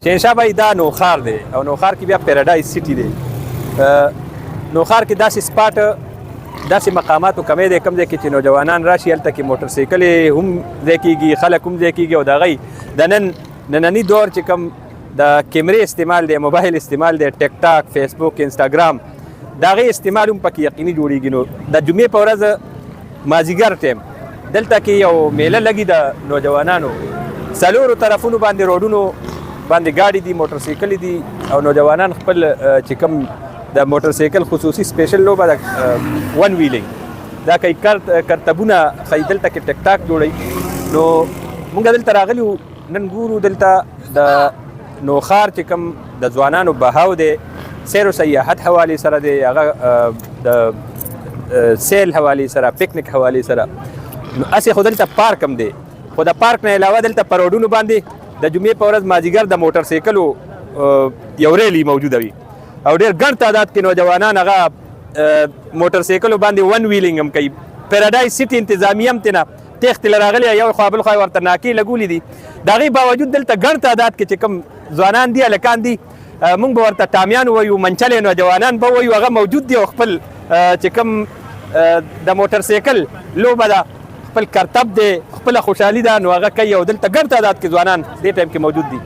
شهنشاه بای دا نوخار دی او نوخار کې بیا پیراډایز سټي دی. نوخار کې داسې سپاټ داسې مقاماتو کمی دی کوم ځای کې چې نوجوانان راشي هلته کې موټر سایکلې هم ځای کېږي خلک هم ځای کېږي او د هغوی د ننني دور چې کوم د کیمرې استعمال دی موبایل استعمال دی ټیک ټاک فیسبوک انسټاګرام د هغې استعمال هم پکې یقیني جوړېږي. نو د جمعې په ورځ مازدیګر ټایم دلته کې یو میله لګي د نوجوانانو څلورو طرفونو باندې روډونو باندې ګاډي دي موټر سایکلې دي او نوجوانان خپل چې کوم د موټر سایکل خصوصي سپیشل لوبه د ون ویلینګ دا کوي کرتبونه ښایي دلته کې ټیک ټاک جوړوي. نو موږ دلته راغلي وو نن ګورو دلته د نوخار چې کوم د ځوانانو بهاو دی سیر و سیاحت حوالې سره دی هغه د سیل حوالې سره پکنیک حوالې سره. نو هسې خو دلته پارک هم دی خو د پارک نه علاوه دلته په روډونو باندې د جمعې په ورځ مازدیګر د موټر سایکلو یو ریلی موجوده وي او ډېر ګڼ تعداد کې نوجوانان هغه موټر سایکلو باندې ون ویلینګ هم کوي. پیراډایز سټي انتظامیه هم تېنه تېښتې له راغلي یو خوا بل خوا ورته ناکې لګولي دي. د هغې باوجود دلته ګڼ تعداد کې چې کوم ځوانان دي هلکان دي موږ به ورته ټامیان ووایو منچلې نوجوانان به ووایو هغه موجود دي او خپل چې کوم د موټر سایکل لوبه ده خپل کرتب دی خپله خوشحالي ده نو هغه کوي او دلته ګڼ تعداد کې ځوانان دې ټایم کې موجود دي.